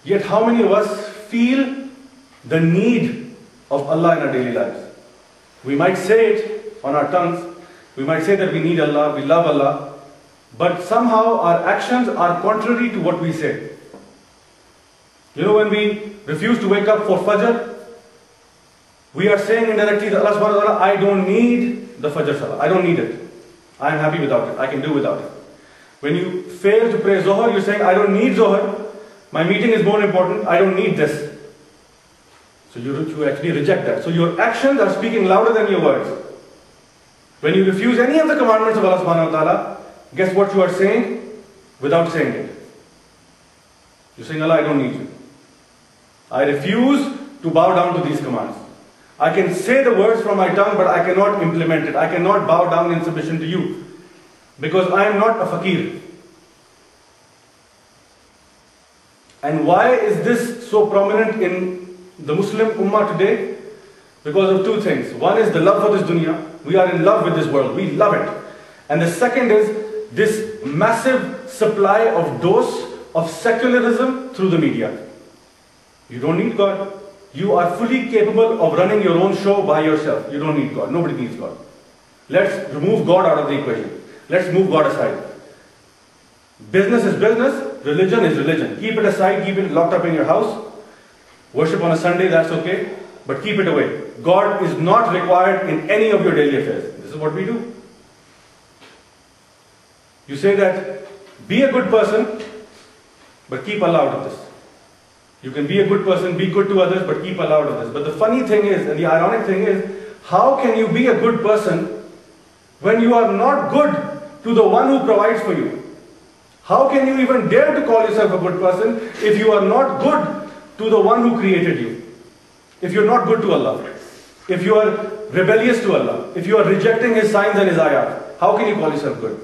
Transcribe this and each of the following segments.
Yet how many of us feel the need of Allah in our daily lives? We might say it on our tongues, we might say that we need Allah, we love Allah, but somehow our actions are contrary to what we say. You know, when we refuse to wake up for Fajr, we are saying indirectly to Allah subhanahu wa ta'ala, I don't need the Fajr Salah, I don't need it. I am happy without it, I can do without it. When you fail to pray Zohar, you're saying, I don't need Zohar, my meeting is more important, I don't need this. So you actually reject that. So your actions are speaking louder than your words. When you refuse any of the commandments of Allah subhanahu wa ta'ala, guess what you are saying without saying it? You're saying, Allah, I don't need you. I refuse to bow down to these commands. I can say the words from my tongue, but I cannot implement it. I cannot bow down in submission to you. Because I am not a fakir. And why is this so prominent in the Muslim Ummah today? Because of two things. One is the love for this dunya. We are in love with this world. We love it. And the second is this massive supply of dose of secularism through the media. You don't need God. You are fully capable of running your own show by yourself. You don't need God. Nobody needs God. Let's remove God out of the equation. Let's move God aside. Business is business. Religion is religion. Keep it aside. Keep it locked up in your house. Worship on a Sunday, that's okay. But keep it away. God is not required in any of your daily affairs. This is what we do. You say that, be a good person, but keep Allah out of this. You can be a good person, be good to others, but keep Allah out of this. But the funny thing is, and the ironic thing is, how can you be a good person when you are not good to the one who provides for you? How can you even dare to call yourself a good person if you are not good to the one who created you? If you are not good to Allah, if you are rebellious to Allah, if you are rejecting His signs and His ayat, how can you call yourself good?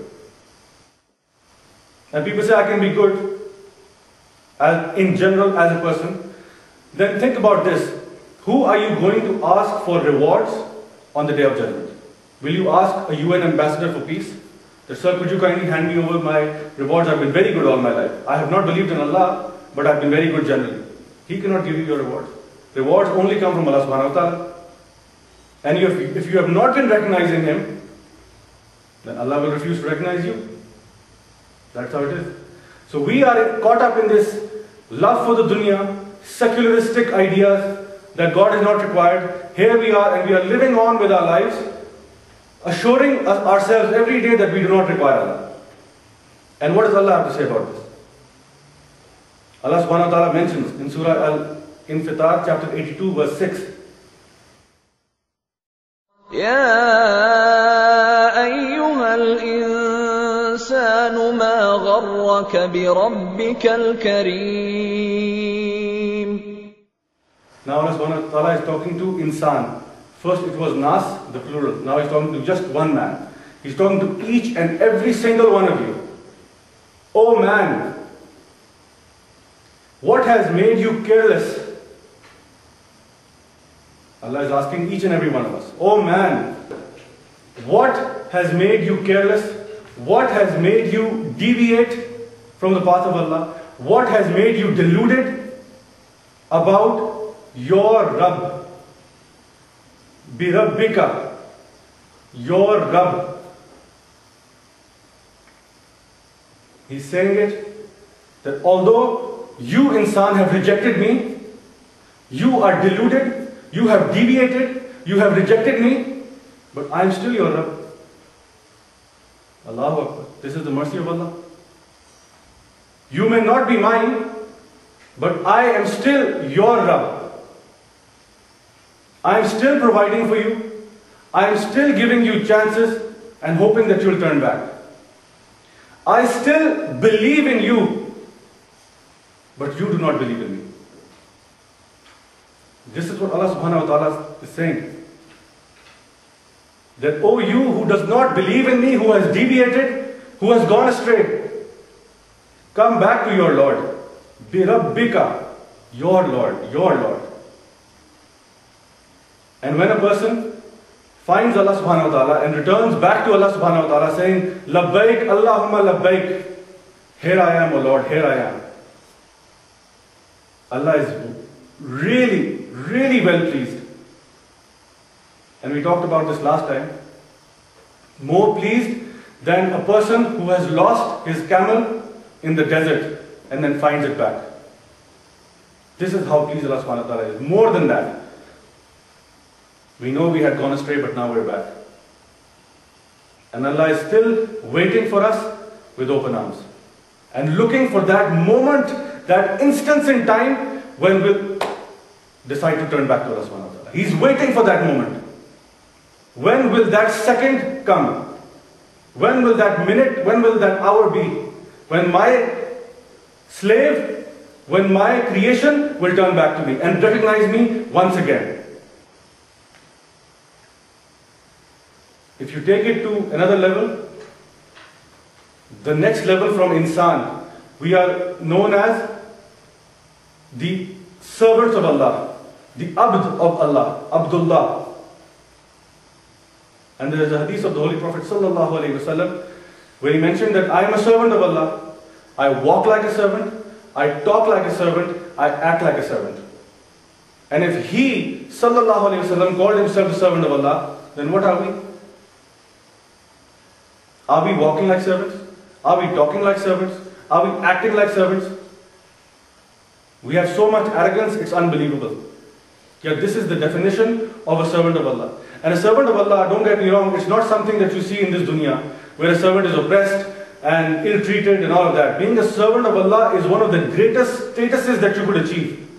And people say, I can be good in general as a person. Then think about this. Who are you going to ask for rewards on the Day of Judgment? Will you ask a UN ambassador for peace? That, sir, could you kindly hand me over my rewards? I've been very good all my life. I have not believed in Allah, but I've been very good generally. He cannot give you your rewards. Rewards only come from Allah subhanahu wa ta'ala. And if you have not been recognizing Him, then Allah will refuse to recognize you. That's how it is. So we are caught up in this love for the dunya, secularistic ideas that God is not required. Here we are, and we are living on with our lives, assuring ourselves every day that we do not require Allah. And what does Allah have to say about this? Allah subhanahu wa ta'ala mentions in Surah Al-Infitar, chapter 82, verse 6. يا أيها الإنسان ما غرك بربك الكريم. Now Allah subhanahu wa ta'ala is talking to insan. First it was nas, the plural. Now He's talking to just one man. He's talking to each and every single one of you. Oh man, what has made you careless? Allah is asking each and every one of us. Oh man, what has made you careless? What has made you deviate from the path of Allah? What has made you deluded about your Rabb? Bi Rabbika, your Rabb. He's saying it, that although you insan have rejected me, you are deluded, you have deviated, you have rejected me, but I am still your Rabb. Allahu Akbar. This is the mercy of Allah. You may not be mine, but I am still your Rabb. I am still providing for you. I am still giving you chances and hoping that you will turn back. I still believe in you, but you do not believe in me. This is what Allah subhanahu wa ta'ala is saying. That, oh you who does not believe in me, who has deviated, who has gone astray, come back to your Lord. Bi Rabbika, your Lord, your Lord. And when a person finds Allah subhanahu wa ta'ala and returns back to Allah subhanahu wa ta'ala saying, Labbaik Allahumma labbaik, here I am, O Lord, here I am. Allah is really, really well pleased. And we talked about this last time. More pleased than a person who has lost his camel in the desert and then finds it back. This is how pleased Allah subhanahu wa ta'ala is. More than that. We know we had gone astray, but now we're back. And Allah is still waiting for us with open arms. And looking for that moment, that instance in time when we'll decide to turn back to Allah subhanahu wa ta'ala. He's waiting for that moment. When will that second come? When will that minute, when will that hour be? When my slave, when my creation will turn back to me and recognize me once again. If you take it to another level, the next level from insan, we are known as the servants of Allah, the abd of Allah, Abdullah. And there is a hadith of the Holy Prophet sallallahu alaihi wasallam where he mentioned that I am a servant of Allah. I walk like a servant, I talk like a servant, I act like a servant. And if he sallallahu alaihi wasallam called himself the servant of Allah, then what are we? Are we walking like servants? Are we talking like servants? Are we acting like servants? We have so much arrogance, it's unbelievable. Yet this is the definition of a servant of Allah. And a servant of Allah, don't get me wrong, it's not something that you see in this dunya, where a servant is oppressed and ill-treated and all of that. Being a servant of Allah is one of the greatest statuses that you could achieve.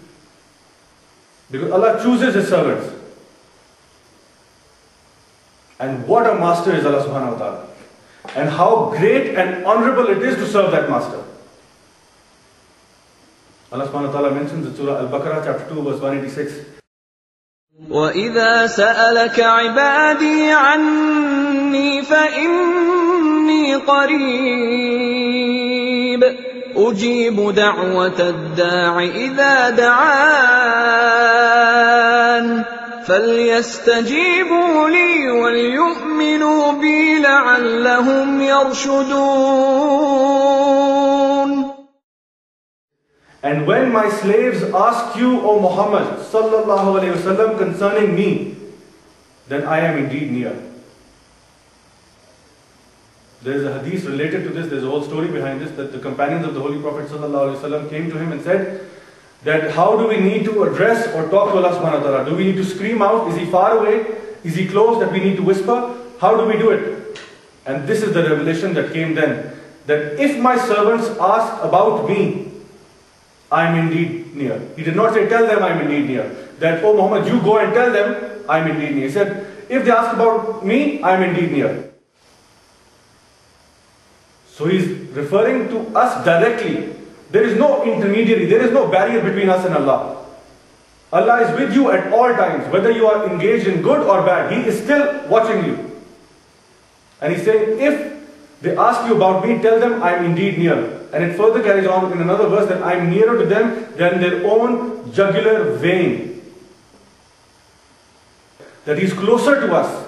Because Allah chooses His servants. And what a master is Allah subhanahu wa ta'ala. And how great and honorable it is to serve that master. Allah subhanahu wa ta'ala mentions in Surah Al-Baqarah chapter 2 verse 186. وَإِذَا سَأَلَكَ عِبَادِي عَنِّي فَإِنِّي قَرِيبٌ أُجِيبُ دَعْوَةَ الدَّاعِ إِذَا دَعَانِ فَلْيَسْتَجِيبُوا لِي وَلْيُؤْمِنُوا بِي لَعَلَّهُمْ يَرْشُدُونَ. And when my slaves ask you, O Muhammad sallallahu alayhi wasallam, concerning me, then I am indeed near. There is a hadith related to this, there is a whole story behind this, that the companions of the Holy Prophet sallallahu alayhi wasallam came to him and said that how do we need to address or talk to Allah subhanahu wa ta'ala? Do we need to scream out? Is He far away? Is He close that we need to whisper? How do we do it? And this is the revelation that came then, that if my servants ask about me, I am indeed near. He did not say, tell them I am indeed near. That, oh Muhammad, you go and tell them I am indeed near. He said, if they ask about me, I am indeed near. So he's referring to us directly. There is no intermediary, there is no barrier between us and Allah. Allah is with you at all times, whether you are engaged in good or bad. He is still watching you. And He's saying, if they ask you about me, tell them I am indeed near. And it further carries on in another verse that I am nearer to them than their own jugular vein. That He's closer to us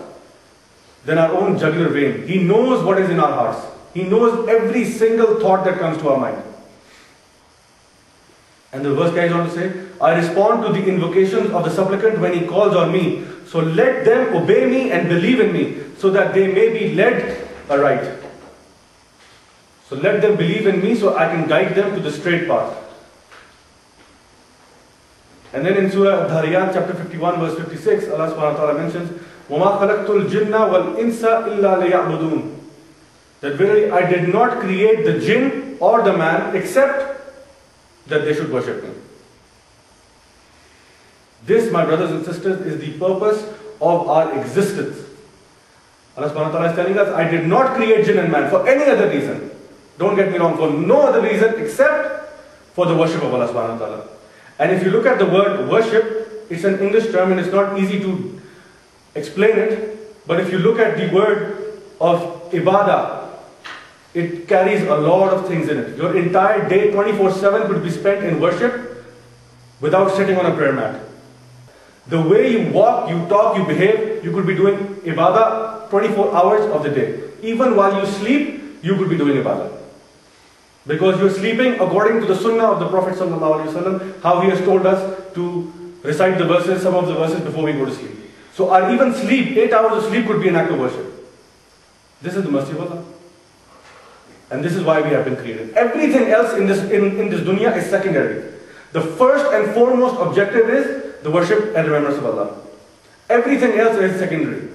than our own jugular vein. He knows what is in our hearts. He knows every single thought that comes to our mind. And the verse carries on to say, I respond to the invocations of the supplicant when he calls on me. So let them obey me and believe in me, so that they may be led aright. So let them believe in me so I can guide them to the straight path. And then in Surah Dhariyat chapter 51 verse 56, Allah subhanahu wa ta'ala mentions, وَمَا خَلَقْتُ الْجِنَّ وَالْإِنسَ إِلَّا لِيَعْبُدُونَ. That verily I did not create the jinn or the man except that they should worship me. This, my brothers and sisters, is the purpose of our existence. Allah subhanahu wa ta'ala is telling us, I did not create jinn and man for any other reason. Don't get me wrong, for no other reason except for the worship of Allah subhanahu wa ta'ala. And if you look at the word worship, it's an English term and it's not easy to explain it. But if you look at the word of ibadah, it carries a lot of things in it. Your entire day, 24/7, could be spent in worship without sitting on a prayer mat. The way you walk, you talk, you behave, you could be doing ibadah 24 hours of the day. Even while you sleep, you could be doing ibadah. Because you're sleeping according to the sunnah of the Prophet ﷺ, how he has told us to recite the verses, some of the verses before we go to sleep. So our even sleep, 8 hours of sleep could be an act of worship. This is the mercy of Allah. And this is why we have been created. Everything else in this dunya is secondary. The first and foremost objective is the worship and remembrance of Allah. Everything else is secondary.